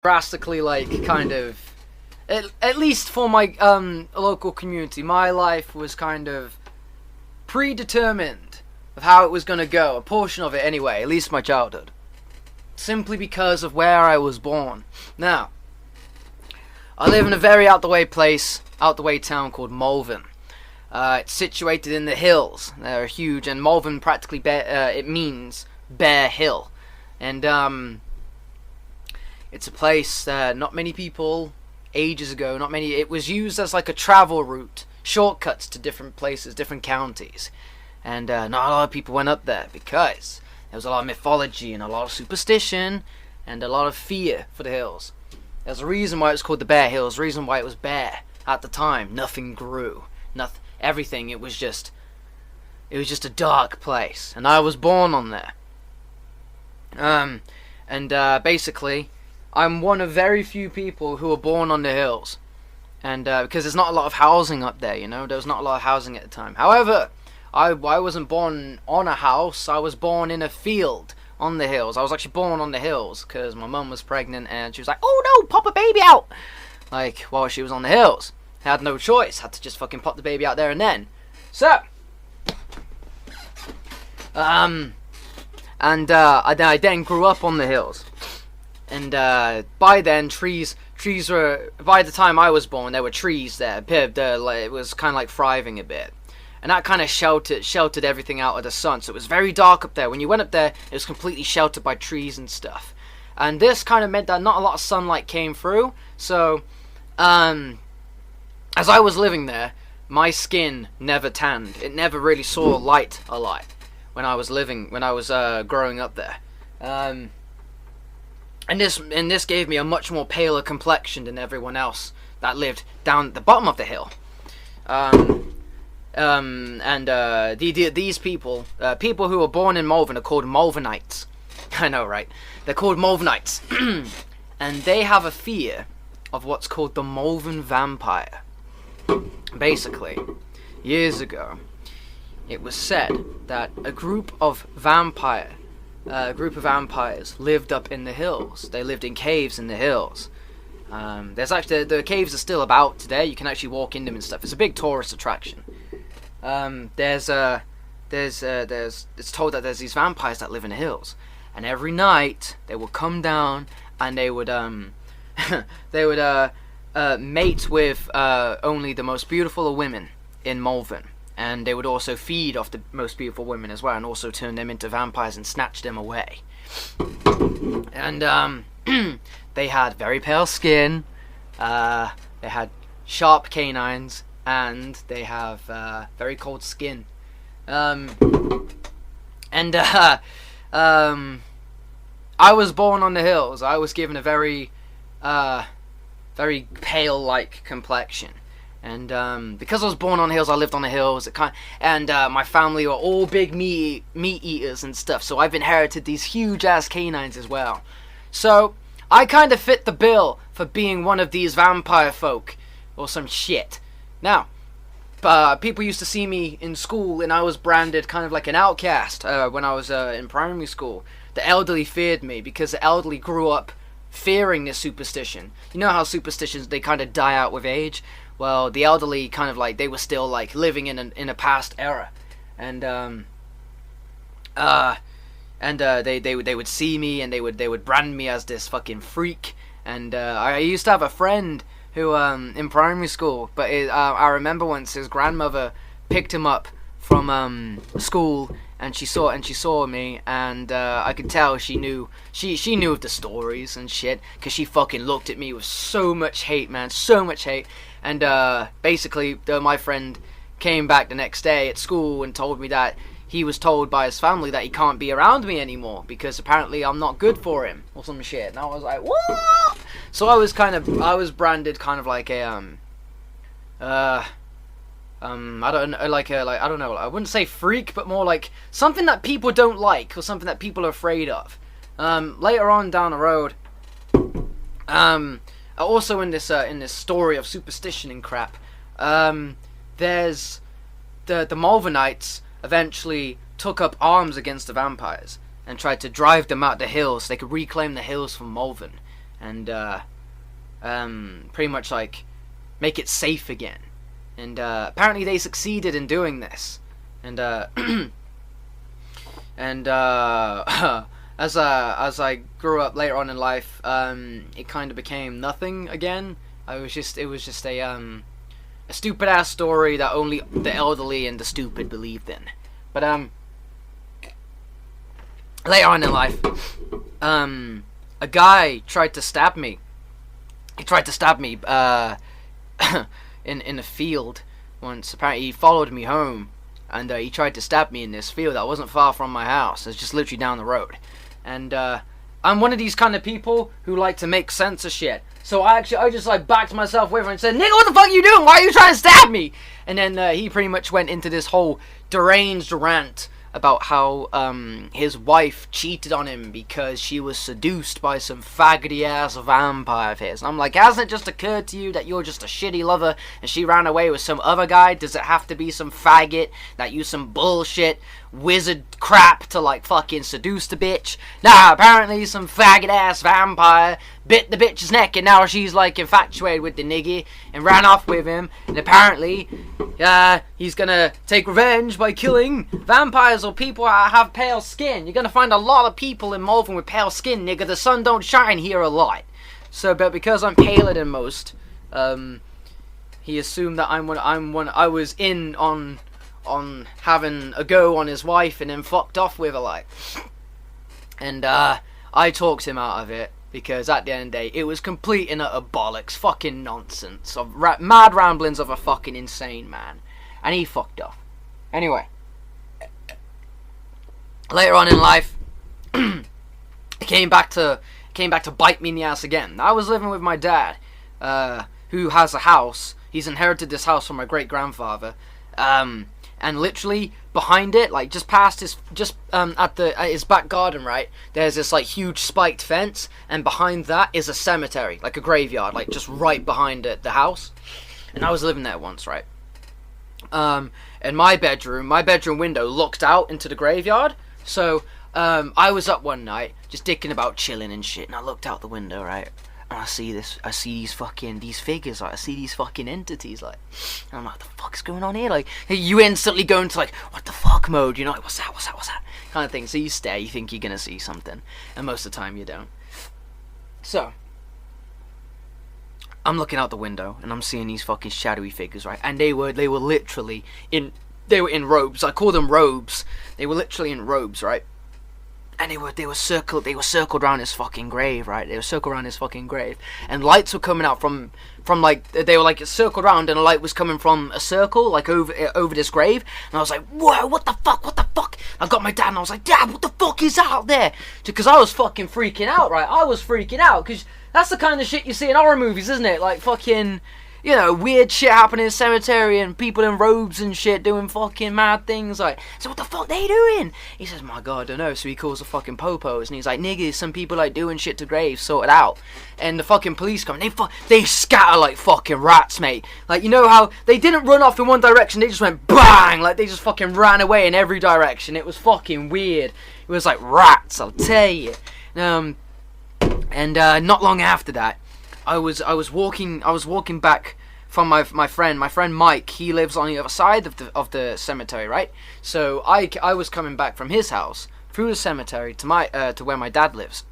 drastically, like, kind of, at least for my local community, my life was kind of predetermined of how it was going to go, a portion of it anyway, at least my childhood, simply because of where I was born. Now, I live in a very out-the-way place, out-the-way town called Malvern. It's situated in the hills. They're huge, and Malvern practically it means bare hill. And it's a place that not many people, ages ago, it was used as like a travel route, shortcuts to different places, different counties. And not a lot of people went up there because there was a lot of mythology and a lot of superstition and a lot of fear for the hills. There's a reason why it was called the Bare Hills, a reason why it was bare at the time. Nothing grew, everything. It was just a dark place, and I was born on there. Basically, I'm one of very few people who were born on the hills, and because there's not a lot of housing up there, you know, there was not a lot of housing at the time. However, I wasn't born on a house. I was born in a field on the hills. I was actually born on the hills because my mum was pregnant and she was like, "Oh no, pop a baby out!" Like, while she was on the hills. Had no choice. Had to just fucking pop the baby out there and then. So, I then grew up on the hills. And by then, trees were, by the time I was born, there were trees there. It was kind of like thriving a bit. And that kind of sheltered everything out of the sun. So it was very dark up there. When you went up there, it was completely sheltered by trees and stuff. And this kind of meant that not a lot of sunlight came through. So, as I was living there, my skin never tanned. It never really saw light a lot when I was growing up there. And this gave me a much more paler complexion than everyone else that lived down at the bottom of the hill. These people who were born in Malvern are called Malvernites. I know, right? They're called Malvernites. And they have a fear of what's called the Malvern vampire. Basically, years ago, it was said that a group of vampires lived up in the hills. They lived in caves in the hills. There's actually, the caves are still about today. You can actually walk in them and stuff. It's a big tourist attraction. It's told that there's these vampires that live in the hills, and every night they would come down and they would mate with only the most beautiful of women in Malvern, and they would also feed off the most beautiful women as well, and also turn them into vampires and snatch them away. And they had very pale skin, they had sharp canines, and they have very cold skin. I was born on the hills. I was given a very pale-like complexion, and because I was born on the hills, I lived on the hills. My family were all big meat eaters and stuff. So I've inherited these huge-ass canines as well. So I kind of fit the bill for being one of these vampire folk or some shit. Now, people used to see me in school, and I was branded kind of like an outcast when I was in primary school. The elderly feared me because the elderly grew up fearing this superstition. You know how superstitions, they kind of die out with age? Well, the elderly kind of like, they were still like living in a past era. And they would see me, and they would brand me as this fucking freak. And I used to have a friend who in primary school, but I remember once his grandmother picked him up from school, and she saw me, and I could tell she knew of the stories and shit, because she fucking looked at me with so much hate, man, so much hate. And basically my friend came back the next day at school and told me that he was told by his family that he can't be around me anymore because apparently I'm not good for him or some shit. And I was like, what? So I was branded kind of like a I don't know, I wouldn't say freak, but more like something that people don't like or something that people are afraid of. Later on down the road, also in this story of superstition and crap, there's the Malvernites eventually took up arms against the vampires and tried to drive them out the hills so they could reclaim the hills from Malvern. and pretty much like make it safe again. And apparently they succeeded in doing this. And and as I grew up later on in life, it kind of became nothing again. It was just a stupid ass story that only the elderly and the stupid believed in. But later on in life, a guy tried to stab me. He tried to stab me in a field once. Apparently he followed me home, and he tried to stab me in this field that wasn't far from my house. It's just literally down the road. And I'm one of these kind of people who like to make sense of shit. So I just like backed myself away from him and said, "Nigga, what the fuck are you doing? Why are you trying to stab me?" And then he pretty much went into this whole deranged rant about how his wife cheated on him because she was seduced by some faggoty ass vampire of his. And I'm like, hasn't it just occurred to you that you're just a shitty lover and she ran away with some other guy? Does it have to be some faggot that used some bullshit wizard crap to like fucking seduce the bitch? Nah, apparently some faggot ass vampire bit the bitch's neck, and now she's like infatuated with the niggy and ran off with him. And apparently he's gonna take revenge by killing vampires or people that have pale skin. You're gonna find a lot of people in Malvern with pale skin, nigga. The sun don't shine here a lot. So, but because I'm paler than most, he assumed that I was in on having a go on his wife and then fucked off with her, like. And I talked him out of it, because at the end of the day, it was complete and utter bollocks, fucking nonsense, of mad ramblings of a fucking insane man. And he fucked off. Anyway, later on in life, it came back to bite me in the ass again. I was living with my dad, who has a house. He's inherited this house from my great grandfather, and literally behind it, like just past his, at his back garden, right, there's this like huge spiked fence, and behind that is a cemetery, like a graveyard, like just right behind the house. And I was living there once, right, and my bedroom window looked out into the graveyard. So I was up one night just dicking about, chilling and shit, and I looked out the window, right, and I see these figures, like, I see these fucking entities, like, and I'm like, what the fuck's going on here? Like, you instantly go into, like, what the fuck mode, you know, like, what's that, kind of thing. So you stare, you think you're gonna see something, and most of the time you don't. So, I'm looking out the window, and I'm seeing these fucking shadowy figures, right, and they were literally in robes. I call them robes. They were literally in robes, right? And they were circled around his fucking grave, right? They were circled around his fucking grave, and lights were coming out from like, they were like circled around, and a light was coming from a circle, like over this grave. And I was like, whoa, what the fuck? I got my dad, and I was like, Dad, what the fuck is out there? Because I was fucking freaking out, right? I was freaking out, because that's the kind of shit you see in horror movies, isn't it? Like fucking, you know, weird shit happening in a cemetery and people in robes and shit doing fucking mad things. Like, so what the fuck they doing? He says, my God, I don't know. So he calls the fucking popos, and he's like, niggas, some people like doing shit to graves, sort it out. And the fucking police come, and they scatter like fucking rats, mate. Like, you know how they didn't run off in one direction, they just went bang, like they just fucking ran away in every direction. It was fucking weird. It was like rats, I'll tell you. And not long after that, I was walking back from my friend Mike. He lives on the other side of the cemetery, right? So I was coming back from his house through the cemetery to where my dad lives.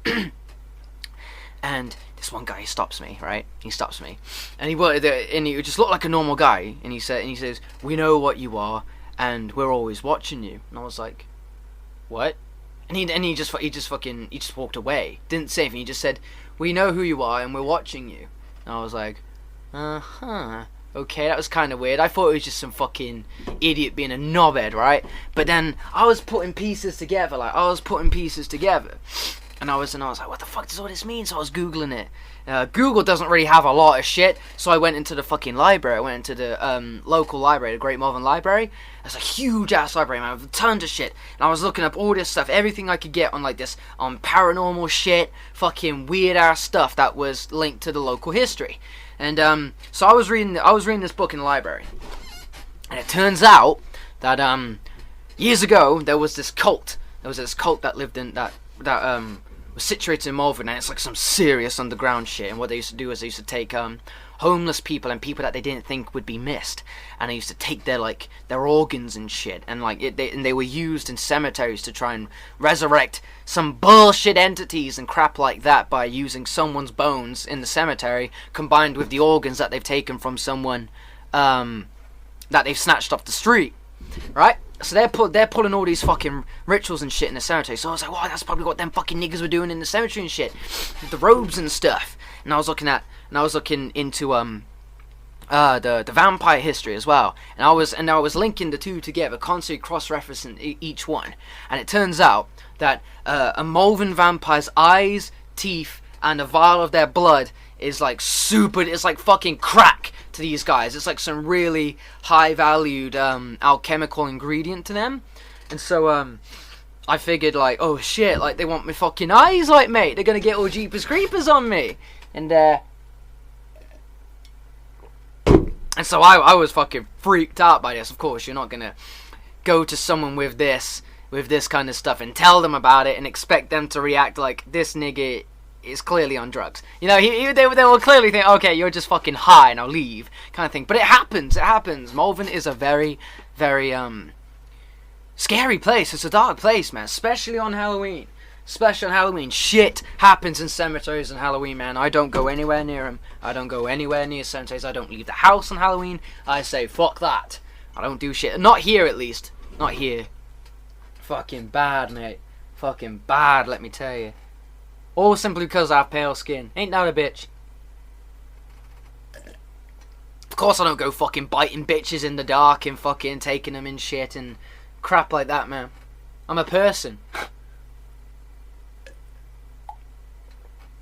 And this one guy stops me, right? He stops me, and he just looked like a normal guy. And he says, "We know what you are, and we're always watching you." And I was like, "What?" And he just walked away. Didn't say anything. He just said, "We know who you are, and we're watching you." And I was like, okay, that was kind of weird. I thought it was just some fucking idiot being a knobhead, right? But then I was putting pieces together, and I was like, what the fuck does all this mean? So I was Googling it. Google doesn't really have a lot of shit, so I went into the fucking library. I went into the local library, the Great Malvern Library. It's a huge ass library, man, with tons of shit. And I was looking up all this stuff, everything I could get on like this, on paranormal shit, fucking weird ass stuff that was linked to the local history. And so I was reading this book in the library, and it turns out that years ago there was this cult that lived in that was situated in Malvern, and it's like some serious underground shit. And what they used to do is they used to take homeless people and people that they didn't think would be missed, and they used to take their organs and shit, and they were used in cemeteries to try and resurrect some bullshit entities and crap like that by using someone's bones in the cemetery combined with the organs that they've taken from someone that they've snatched off the street, right? So they're pulling all these fucking rituals and shit in the cemetery. So I was like, wow, that's probably what them fucking niggas were doing in the cemetery and shit, with the robes and stuff. And I was looking into the vampire history as well, and I was linking the two together, constantly cross-referencing each one. And it turns out that a Malvern vampire's eyes, teeth, and a vial of their blood is like super. It's like fucking crack to these guys. It's like some really high-valued alchemical ingredient to them. And so I figured, like, oh shit, like they want my fucking eyes, like, mate, they're gonna get all Jeepers Creepers on me. And so I was fucking freaked out by this. Of course, you're not gonna go to someone with this kind of stuff and tell them about it and expect them to react like this nigga is clearly on drugs. You know, they will clearly think, okay, you're just fucking high and I'll leave, kind of thing. But it happens. Malvern is a very, very scary place. It's a dark place, man, especially on Halloween. Shit happens in cemeteries on Halloween, man. I don't go anywhere near them. I don't go anywhere near cemeteries. I don't leave the house on Halloween. I say, fuck that. I don't do shit. Not here, at least. Not here. Fucking bad, mate. Fucking bad, let me tell you. All simply because I have pale skin. Ain't that a bitch? Of course I don't go fucking biting bitches in the dark and fucking taking them in shit and crap like that, man. I'm a person.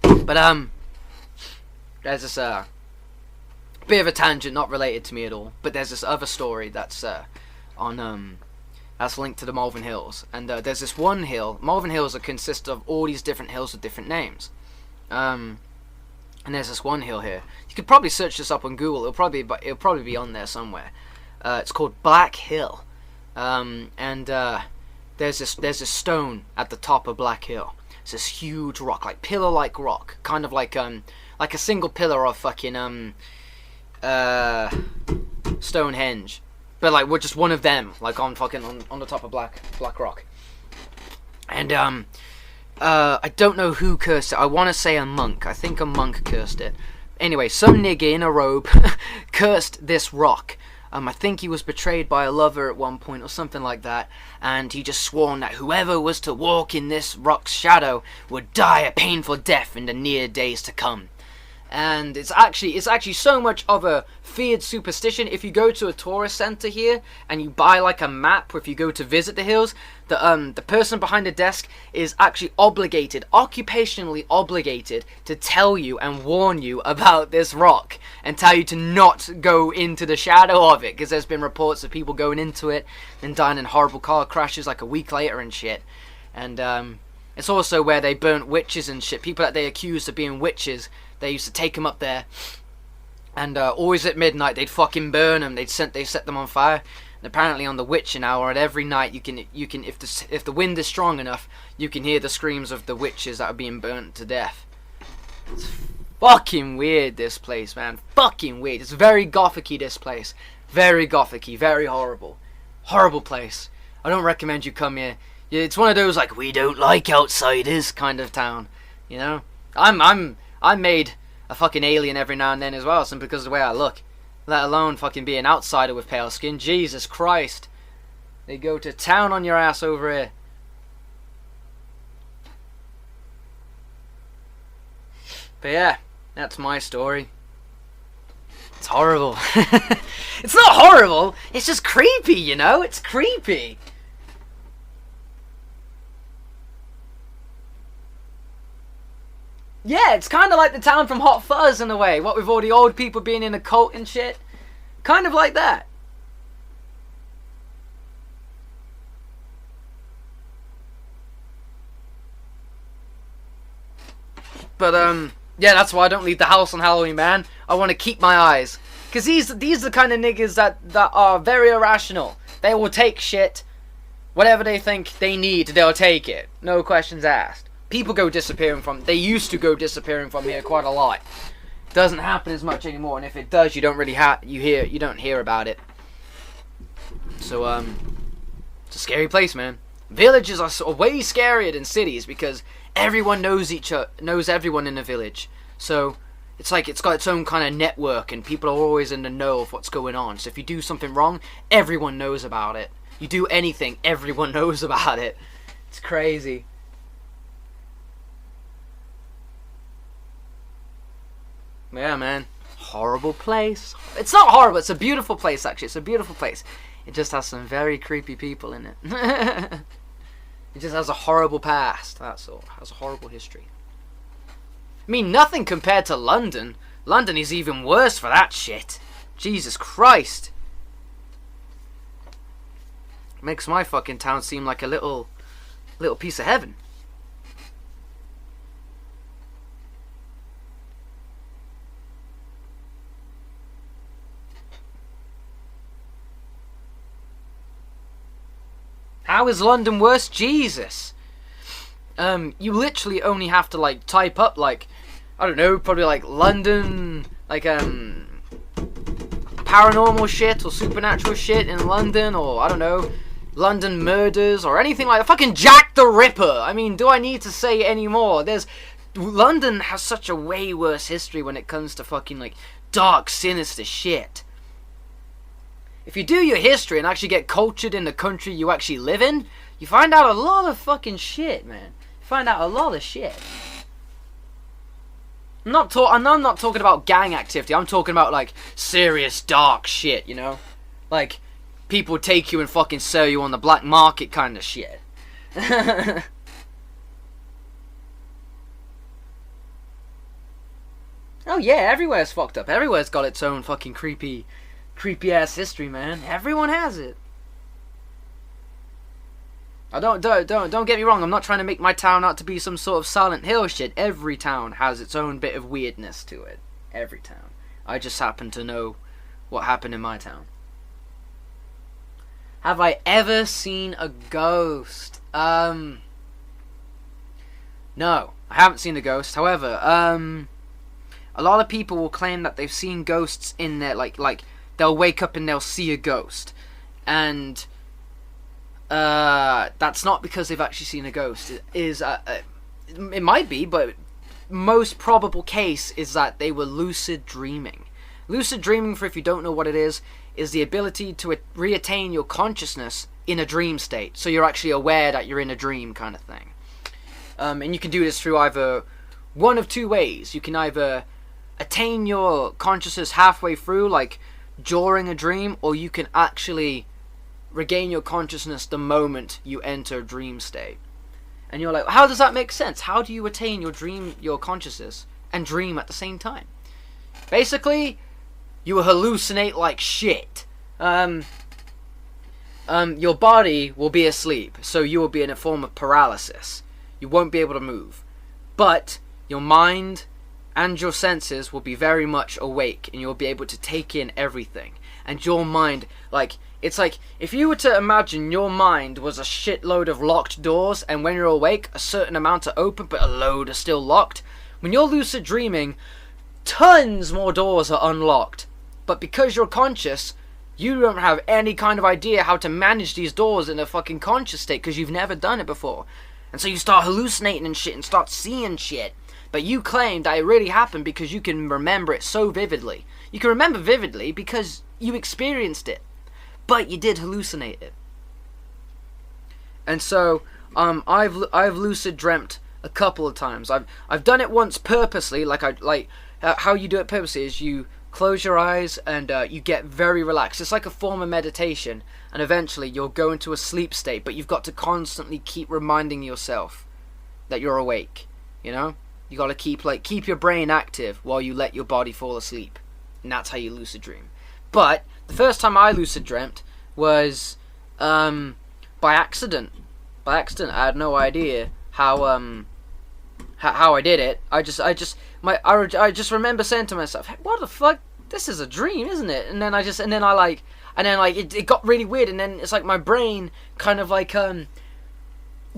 But there's this bit of a tangent, not related to me at all. But there's this other story that's that's linked to the Malvern Hills, and there's this one hill. Malvern Hills consist of all these different hills with different names. And there's this one hill here. You could probably search this up on Google. It'll probably be on there somewhere. It's called Black Hill, and there's this stone at the top of Black Hill. It's this huge rock, like pillar-like rock, kind of like a single pillar of fucking Stonehenge, but like we're just one of them, like on the top of Black Rock. And I don't know who cursed it. I want to say a monk. I think a monk cursed it. Anyway, some nigga in a robe cursed this rock. I think he was betrayed by a lover at one point or something like that, and he just sworn that whoever was to walk in this rock's shadow would die a painful death in the near days to come. And it's actually so much of a feared superstition. If you go to a tourist center here and you buy like a map, or if you go to visit the hills, the person behind the desk is actually occupationally obligated to tell you and warn you about this rock and tell you to not go into the shadow of it, because there's been reports of people going into it and dying in horrible car crashes like a week later and shit. And it's also where they burnt witches and shit. People that they accused of being witches, they used to take them up there, and always at midnight they'd fucking burn them. They set them on fire. And apparently on the witching hour, at every night you can if the wind is strong enough, you can hear the screams of the witches that are being burnt to death. It's fucking weird, this place, man. Fucking weird. It's very gothic-y, this place. Very gothic-y, very horrible place. I don't recommend you come here. It's one of those like we don't like outsiders kind of town, you know. I'm made a fucking alien every now and then as well, simply because of the way I look. Let alone fucking be an outsider with pale skin. Jesus Christ. They go to town on your ass over here. But yeah, that's my story. It's horrible. It's not horrible, it's just creepy, you know? It's creepy. Yeah, it's kind of like the town from Hot Fuzz in a way. What with all the old people being in a cult and shit. Kind of like that. But, yeah, that's why I don't leave the house on Halloween, man. I want to keep my eyes. Because these are the kind of niggas that are very irrational. They will take shit. Whatever they think they need, they'll take it. No questions asked. People go disappearing from... They used to go disappearing from here quite a lot. Doesn't happen as much anymore, and if it does, you don't really you don't hear about it. So it's a scary place, man. Villages are way scarier than cities because everyone knows everyone in a village. So it's like it's got its own kind of network, and people are always in the know of what's going on. So if you do something wrong, everyone knows about it. You do anything, everyone knows about it. It's crazy. Yeah, man. Horrible place. It's not horrible. It's a beautiful place, actually. It's a beautiful place. It just has some very creepy people in it. It just has a horrible past. That's all. It has a horrible history. I mean, nothing compared to London. London is even worse for that shit. Jesus Christ. Makes my fucking town seem like a little piece of heaven. How is London worse? Jesus. You literally only have to like type up like, I don't know, probably like London, like paranormal shit or supernatural shit in London, or I don't know, London murders or anything like that. Fucking Jack the Ripper. I mean, do I need to say any more? London has such a way worse history when it comes to fucking like dark, sinister shit. If you do your history and actually get cultured in the country you actually live in, you find out a lot of fucking shit, man. You find out a lot of shit. I'm not talking about gang activity. I'm talking about like serious dark shit, you know? Like people take you and fucking sell you on the black market kind of shit. Oh yeah, everywhere's fucked up. Everywhere's got its own fucking creepy ass history, man. Everyone has it. Don't get me wrong. I'm not trying to make my town out to be some sort of Silent Hill shit. Every town has its own bit of weirdness to it. Every town. I just happen to know what happened in my town. Have I ever seen a ghost? No, I haven't seen a ghost. However, a lot of people will claim that they've seen ghosts in their like they'll wake up and they'll see a ghost, and that's not because they've actually seen a ghost. It might be, but most probable case is that they were lucid dreaming. Lucid dreaming, for if you don't know what it is the ability to reattain your consciousness in a dream state, so you're actually aware that you're in a dream kind of thing. And you can do this through either one of two ways. You can either attain your consciousness halfway through, like during a dream, or you can actually regain your consciousness the moment you enter a dream state. And you're like, how does that make sense? How do you attain your consciousness and dream at the same time? Basically, you hallucinate like shit. Your body will be asleep, so you will be in a form of paralysis. You won't be able to move. But your mind and your senses will be very much awake, and you'll be able to take in everything. And your mind, it's like if you were to imagine your mind was a shitload of locked doors, and when you're awake, a certain amount are open, but a load are still locked. When you're lucid dreaming, tons more doors are unlocked. But because you're conscious, you don't have any kind of idea how to manage these doors in a fucking conscious state, because you've never done it before. And so you start hallucinating and shit, and start seeing shit. But you claim that it really happened because you can remember it so vividly. You can remember vividly because you experienced it, but you did hallucinate it. And so, I've lucid dreamt a couple of times. I've done it once purposely, how you do it purposely is you close your eyes and you get very relaxed. It's like a form of meditation, and eventually you'll go into a sleep state. But you've got to constantly keep reminding yourself that you're awake. You know. You gotta keep your brain active while you let your body fall asleep. And that's how you lucid dream. But the first time I lucid dreamt was by accident. By accident. I had no idea how I did it. I just remember saying to myself, hey, what the fuck? This is a dream, isn't it? And then it got really weird, and then it's like my brain kind of like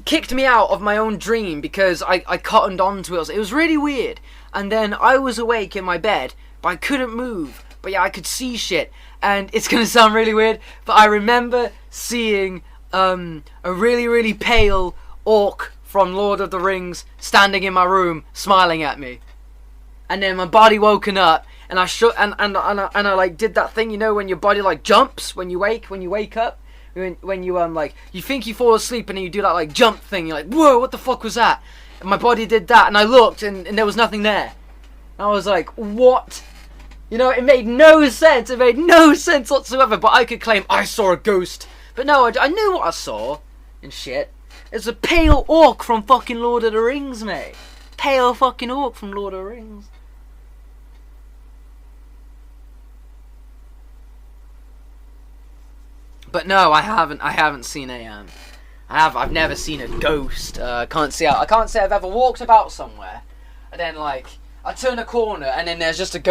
kicked me out of my own dream because I cottoned onto it. It was really weird. And then I was awake in my bed, but I couldn't move. But yeah, I could see shit. And it's going to sound really weird, but I remember seeing a really, really pale orc from Lord of the Rings standing in my room, smiling at me. And then my body woken up, and I and I like did that thing, you know, when your body like jumps when you wake up. When you like, you think you fall asleep and then you do that like jump thing, you're like, whoa, what the fuck was that? And my body did that, and I looked, and there was nothing there. And I was like, what? You know, it made no sense. It made no sense whatsoever. But I could claim I saw a ghost. But no, I knew what I saw and shit. It's a pale orc from fucking Lord of the Rings, mate. Pale fucking orc from Lord of the Rings. But no, I haven't seen a I've never seen a ghost. I can't say I've ever walked about somewhere and then like I turn a corner and then there's just a ghost